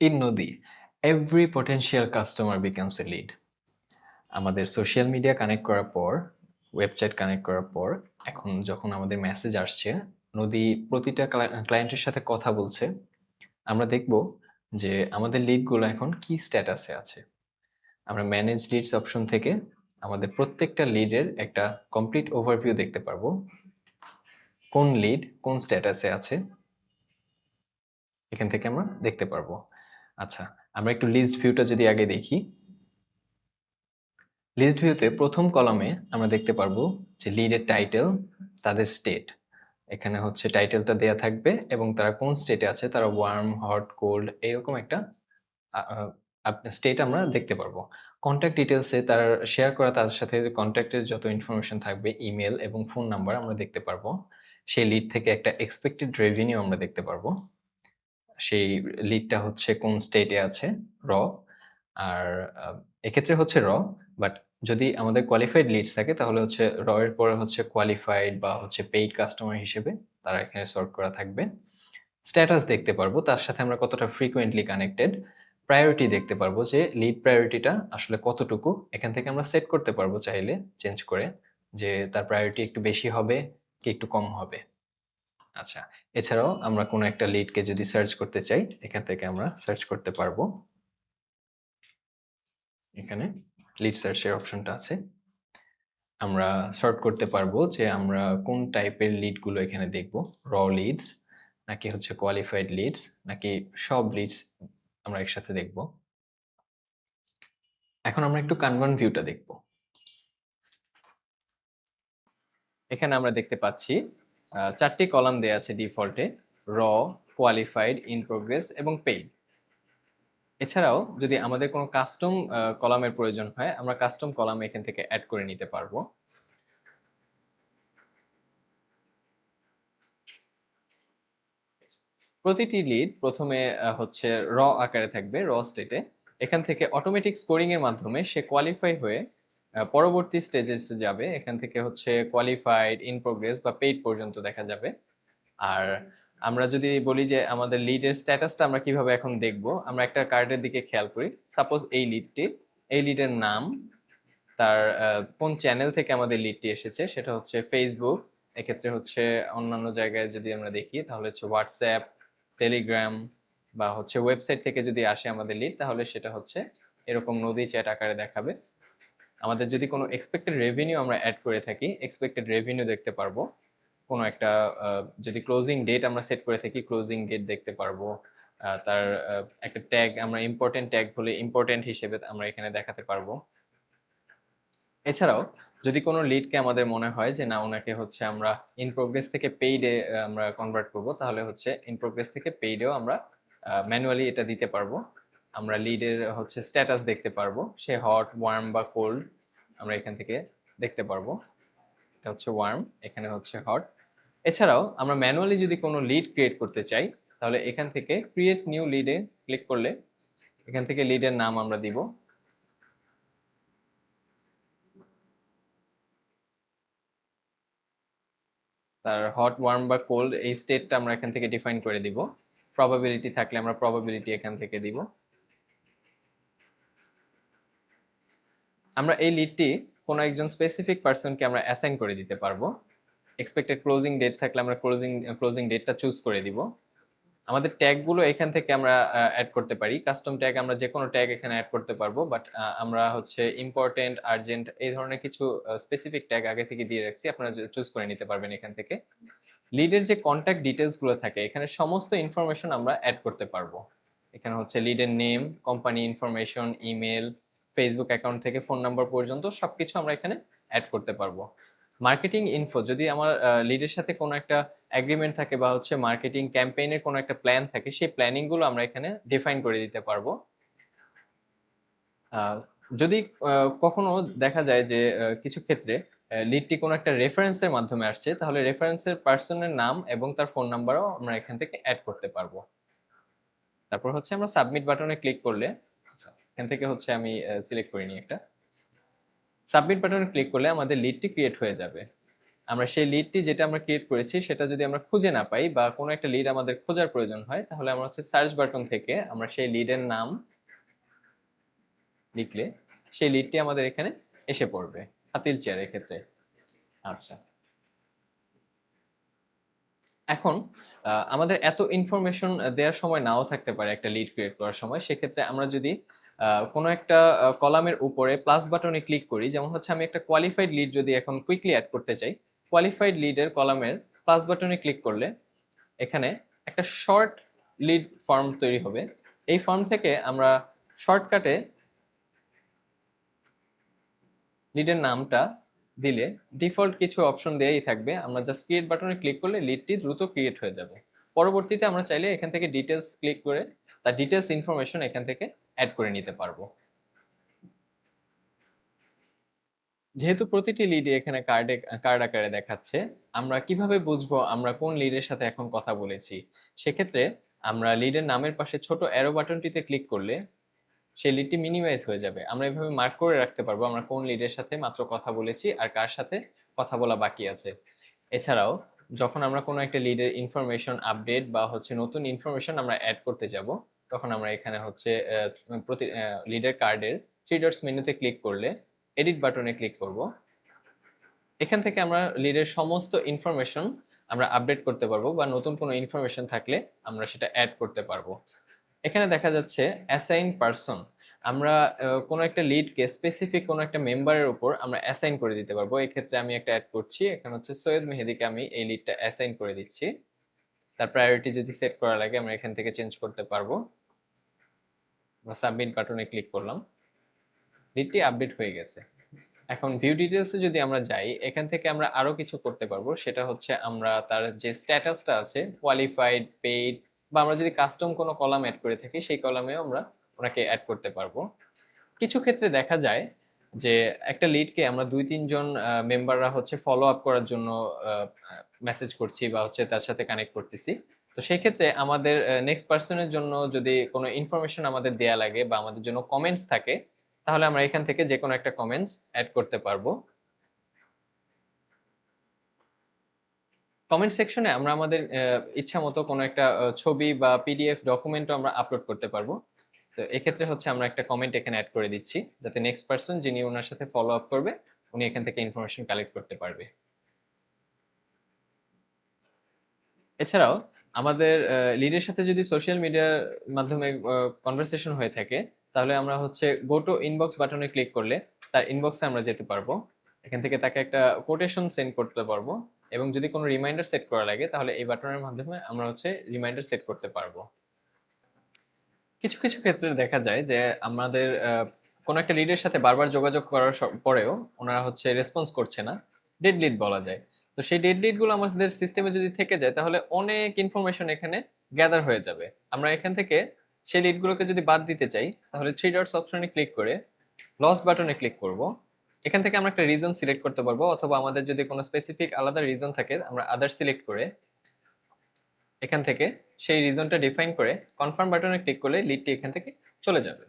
In Nodi, every potential customer becomes a lead. আমাদের social media connect করার পর, website connect করার পর, এখন যখন আমাদের মেসেজ আসছে, নদী প্রতিটা ক্লায়েন্টের সাথে কথা বলছে, আমরা দেখব যে আমাদের লিডগুলো এখন কি স্ট্যাটাসে আছে। আমরা ম্যানেজ লিডস অপশন থেকে আমাদের প্রত্যেকটা লিডের একটা কমপ্লিট ওভারভিউ দেখতে পারবো। কোন লিড কোন স্ট্যাটাসে আছে এখান থেকে আমরা দেখতে পারবো। আচ্ছা, আমরা একটু লিস্ট ভিউটা যদি আগে দেখি, লিস্ট ভিউতে প্রথম কলামে আমরা দেখতে পারবো যে লিডের টাইটেল, তাদের স্টেট। এখানে হচ্ছে টাইটেলটা দেয়া থাকবে এবং তারা কোন স্টেটে আছে, তারা ওয়ার্ম, হট, কোল্ড এরকম একটা স্টেট আমরা দেখতে পারবো। কন্ট্যাক্ট ডিটেলসে তার শেয়ার করা তাদের সাথে কন্ট্যাক্টের যত ইনফরমেশন থাকবে, ইমেল এবং ফোন নাম্বার আমরা দেখতে পারবো। সেই লিড থেকে একটা এক্সপেক্টেড রেভিনিউ আমরা দেখতে পারবো। সেই লিডটা হচ্ছে কোন স্টেটে আছে, র। আর এক্ষেত্রে হচ্ছে র, বাট যদি আমাদের কোয়ালিফাইড লিডস থাকে তাহলে হচ্ছে র এর পরে হচ্ছে কোয়ালিফাইড বা হচ্ছে পেইড কাস্টমার হিসেবে তারা এখানে সর্ট করা থাকবে। স্ট্যাটাস দেখতে পারবো, তার সাথে আমরা কতটা ফ্রিকোয়েন্টলি কানেক্টেড। প্রায়োরিটি দেখতে পারবো যে লিড প্রায়োরিটিটা আসলে কতটুকু, এখান থেকে আমরা সেট করতে পারবো চাইলে চেঞ্জ করে যে তার প্রায়োরিটি একটু বেশি হবে কি একটু কম হবে। আচ্ছা, এছাড়াও আমরা কোনো একটা লিডকে যদি সার্চ করতে চাই, এখান থেকে আমরা সার্চ করতে পারবো। এখানে লিড সার্চের অপশনটা আছে। আমরা সর্ট করতে পারবো যে আমরা কোন টাইপের লিডগুলো এখানে দেখব, র লিডস নাকি হচ্ছে কোয়ালিফাইড লিডস নাকি সব লিডস আমরা একসাথে দেখব। এখন আমরা একটু কানভার্ন ভিউটা দেখব। এখানে আমরা দেখতে পাচ্ছি 4টি কলাম দেয়া আছে ডিফল্টে, র, কোয়ালিফাইড, ইন প্রোগ্রেস এবং পেইড। এছাড়াও যদি আমাদের কোনো কাস্টম কলামের প্রয়োজন হয়, আমরা কাস্টম কলাম এখান থেকে অ্যাড করে নিতে পারবো। প্রতিটি লিড প্রথমে হচ্ছে র আকারে থাকবে, র স্টেটে। এখান থেকে অটোমেটিক স্কোরিং এর মাধ্যমে সে কোয়ালিফাই হয়ে পরবর্তী স্টেজেসে যাবে। এখান থেকে হচ্ছে কোয়ালিফাইড, ইন প্রোগ্রেস বা পেইড পর্যন্ত দেখা যাবে। আর আমরা যদি বলি যে আমাদের লিডের স্ট্যাটাসটা আমরা কিভাবে এখন দেখব, আমরা একটা কার্ডের দিকে খেয়াল করি। সাপোজ এই লিডটি, এই লিডের নাম, তার কোন চ্যানেল থেকে আমাদের লিডটি এসেছে, সেটা হচ্ছে ফেসবুক। এক্ষেত্রে হচ্ছে অন্যান্য জায়গায় যদি আমরা দেখি তাহলে হচ্ছে হোয়াটসঅ্যাপ, টেলিগ্রাম বা হচ্ছে ওয়েবসাইট থেকে যদি আসে আমাদের লিড, তাহলে সেটা হচ্ছে এরকম নদী চ্যাট আকারে দেখাবে। আমাদের যদি কোনো এক্সপেক্টেড রেভিনিউ আমরা অ্যাড করে থাকি, এক্সপেক্টেড রেভিনিউ দেখতে পারবো। কোনো একটা যদি ক্লোজিং ডেট আমরা সেট করে থাকি, ক্লোজিং ডেট দেখতে পারবো। তার একটা ট্যাগ আমরা ইম্পর্টেন্ট ট্যাগ হলে ইম্পর্টেন্ট হিসেবে আমরা এখানে দেখাতে পারবো। এছাড়াও যদি কোনো লিডকে আমাদের মনে হয় যে না, ওনাকে হচ্ছে আমরা ইন প্রোগ্রেস থেকে পেইডে আমরা কনভার্ট করব, তাহলে হচ্ছে ইন প্রোগ্রেস থেকে পেইডেও আমরা ম্যানুয়ালি এটা দিতে পারবো। আমরা লিডের হচ্ছে স্ট্যাটাস দেখতে পারবো, সে হট, ওয়ার্ম বা কোল্ড আমরা এখান থেকে দেখতে পারবো। এটা হচ্ছে ওয়ার্ম, এখানে হচ্ছে হট। এছাড়াও আমরা ম্যানুয়ালি যদি কোনো লিড ক্রিয়েট করতে চাই, তাহলে এখান থেকে ক্রিয়েট নিউ লিডে ক্লিক করলে এখান থেকে লিডের নাম আমরা দিব। তার হট, ওয়ার্ম বা কোল্ড এই স্টেটটা আমরা এখান থেকে ডিফাইন করে দিব। প্রবাবিলিটি থাকলে আমরা প্রবাবিলিটি এখান থেকে দিব। আমরা এই লিডটি কোনো একজন স্পেসিফিক পার্সনকে আমরা অ্যাসাইন করে দিতে পারবো। এক্সপেক্টেড ক্লোজিং ডেট থাকলে আমরা ক্লোজিং ডেটটা চুজ করে দিব। আমাদের ট্যাগগুলো এখান থেকে আমরা অ্যাড করতে পারি। কাস্টম ট্যাগ আমরা যে কোনো ট্যাগ এখানে অ্যাড করতে পারবো, বাট আমরা হচ্ছে ইম্পর্টেন্ট, আর্জেন্ট এই ধরনের কিছু স্পেসিফিক ট্যাগ আগে থেকে দিয়ে রাখছি, আপনারা চুজ করে নিতে পারবেন এখান থেকে। লিডের যে কন্ট্যাক্ট ডিটেলসগুলো থাকে, এখানে সমস্ত ইনফরমেশন আমরা অ্যাড করতে পারবো। এখানে হচ্ছে লিডের name, company information, email, Facebook account থেকে ফোন নাম্বার পর্যন্ত সবকিছু আমরা এখানে অ্যাড করতে পারবো। মার্কেটিং ইনফো, যদি আমার লিডের সাথে কোনো একটা এগ্রিমেন্ট থাকে বা হচ্ছে মার্কেটিং ক্যাম্পেইনের কোনো একটা প্ল্যান থাকে, সেই প্ল্যানিংগুলো আমরা এখানে ডিফাইন করে দিতে পারবো। যদি কখনো দেখা যায় যে কিছু ক্ষেত্রে লিডটি কোনো একটা রেফারেন্সের মাধ্যমে আসছে, তাহলে রেফারেন্সের পার্সনের নাম এবং তার ফোন নাম্বারও আমরা এখান থেকে অ্যাড করতে পারবো। তারপর হচ্ছে আমরা সাবমিট বাটনে ক্লিক করলে, আচ্ছা এখান থেকে হচ্ছে আমি সিলেক্ট করে নিই একটা। সাবমিট বাটনে ক্লিক করলে আমাদের লিডটি ক্রিয়েট হয়ে যাবে। আমরা সেই লিডটি যেটা আমরা ক্রিয়েট করেছি সেটা যদি আমরা খুঁজে না পাই বা কোনো একটা লিড আমাদের খোঁজার প্রয়োজন হয়, তাহলে আমরা হচ্ছে সার্চ বাটন থেকে আমরা সেই লিডের নাম লিখলে সেই লিডটি আমাদের এখানে এসে পড়বে হাতিল চেয়ারের ক্ষেত্রে। আচ্ছা, এখন আমাদের এত ইনফরমেশন দেওয়ার সময় নাও থাকতে পারে একটা লিড ক্রিয়েট করার সময়। সেক্ষেত্রে আমরা যদি কোনো একটা কলামের উপরে প্লাস বাটনে ক্লিক করি, যেমন হচ্ছে আমি একটা কোয়ালিফাইড লিড যদি এখন কুইকলি অ্যাড করতে চাই, কোয়ালিফাইড লিডের কলামের প্লাস বাটনে ক্লিক করলে এখানে একটা শর্ট লিড ফর্ম তৈরি হবে। এই ফর্ম থেকে আমরা শর্টকাটে লিডের নামটা দিলে ডিফল্ট কিছু অপশন দেয়াই থাকবে, আমরা জাস্ট ক্রিয়েট বাটনে ক্লিক করলে লিডটি দ্রুত ক্রিয়েট হয়ে যাবে। পরবর্তীতে আমরা চাইলে এখান থেকে ডিটেলস ক্লিক করে তার ডিটেলস ইনফরমেশন এখান থেকে অ্যাড করে নিতে পারবো। যেহেতু প্রতিটি লিডে এখানে কার্ড আকারে দেখাচ্ছে, আমরা কিভাবে বুঝবো আমরা কোন লিডের সাথে এখন কথা বলেছি? সেক্ষেত্রে আমরা লিডের নামের পাশে ছোট অ্যারো বাটনটিতে ক্লিক করলে সেই লিডটি মিনিমাইজ হয়ে যাবে। আমরা এভাবে মার্ক করে রাখতে পারবো আমরা কোন লিডের সাথে মাত্র কথা বলেছি আর কার সাথে কথা বলা বাকি আছে। এছাড়াও যখন আমরা কোনো একটা লিডের ইনফরমেশন আপডেট বা হচ্ছে নতুন ইনফরমেশন আমরা অ্যাড করতে যাব, তখন আমরা এখানে হচ্ছে প্রতি লিডের কার্ডের থ্রি ডটস মেনুতে ক্লিক করলে এডিট বাটনে ক্লিক করব। এখান থেকে আমরা লিডের সমস্ত ইনফরমেশন আমরা আপডেট করতে পারবো বা নতুন কোনো ইনফরমেশন থাকলে আমরা সেটা অ্যাড করতে পারবো। এখানে দেখা যাচ্ছে অ্যাসাইন পারসন, আমরা কোনো একটা লিডকে স্পেসিফিক কোনো একটা মেম্বারের উপর আমরা অ্যাসাইন করে দিতে পারবো। এক্ষেত্রে আমি একটা অ্যাড করছি, এখানে হচ্ছে সৈয়দ মেহেদিকে আমি এই লিডটা অ্যাসাইন করে দিচ্ছি। তার প্রায়োরিটি যদি সেট করা লাগে আমরা এখান থেকে চেঞ্জ করতে পারবো। আমরা সাবমিট বাটনে ক্লিক করলাম, লিডটি আপডেট হয়ে গেছে। এখন ভিউ ডিটেলসে যদি আমরা যাই, এখান থেকে আমরা আরো কিছু করতে পারবো। সেটা হচ্ছে আমরা তার যে স্ট্যাটাসটা আছে কোয়ালিফাইড, পেইড, বা আমরা যদি কাস্টম কোনো কলাম অ্যাড করে থাকি সেই কলামেও আমরা ওনাকে অ্যাড করতে পারবো। কিছু ক্ষেত্রে দেখা যায় যে একটা লিডকে আমরা 2-3 জন মেম্বাররা হচ্ছে ফলো আপ করার জন্য মেসেজ করছি বা হচ্ছে তার সাথে কানেক্ট করতেছি। তো সেই ক্ষেত্রে আমাদের নেক্সট পার্সনের জন্য যদি কোনো ইনফরমেশন আমাদের দেয়া লাগে বা আমাদের জন্য কমেন্টস থাকে, তাহলে আমরা এখান থেকে যে কোনো একটা কমেন্টস অ্যাড করতে পারবো। কমেন্ট সেকশনে আমরা আমাদের ইচ্ছা মতো কোনো একটা ছবি বা পিডিএফ ডকুমেন্টও আমরা আপলোড করতে পারবো। তো এক্ষেত্রে হচ্ছে আমরা একটা কমেন্ট এখানে অ্যাড করে দিচ্ছি, যাতে নেক্সট পার্সন যিনি ওনার সাথে ফলো আপ করবে উনি এখান থেকে ইনফরমেশন কালেক্ট করতে পারবে। এছাড়াও আমাদের লিডের সাথে যদি সোশ্যাল মিডিয়ার মাধ্যমে কনভারসেশন হয়ে থাকে, তাহলে আমরা হচ্ছে গো টু ইনবক্স বাটনে ক্লিক করলে তার ইনবক্সে আমরা যেতে পারবো। এখান থেকে তাকে একটা কোটেশন সেন্ড করতে পারবো, এবং যদি কোনো রিমাইন্ডার সেট করা লাগে তাহলে এই বাটনের মাধ্যমে আমরা হচ্ছে রিমাইন্ডার সেট করতে পারবো। কিছু কিছু ক্ষেত্রে দেখা যায় যে আমাদের কোনো একটা লিডের সাথে বারবার যোগাযোগ করার পরেও ওনারা হচ্ছে রেসপন্স করছে না, ডেড লিড বলা যায়। তো সেই ডেড লিড গুলো আমাদের সিস্টেমে যদি থেকে যায় তাহলে অনেক ইনফরমেশন এখানে গ্যাদার হয়ে যাবে। আমরা এখান থেকে সেই লিডগুলোকে যদি বাদ দিতে চাই তাহলে থ্রি ডটস অপশনে ক্লিক করে লস্ট বাটনে ক্লিক করব। এখান থেকে আমরা একটা রিজন সিলেক্ট করতে পারবো, অথবা আমাদের যদি কোনো স্পেসিফিক আলাদা রিজন থাকে আমরা আদার সিলেক্ট করে এখান থেকে সেই রিজনটা ডিফাইন করে কনফার্ম বাটনে ক্লিক করলে লিডটি এখান থেকে চলে যাবে।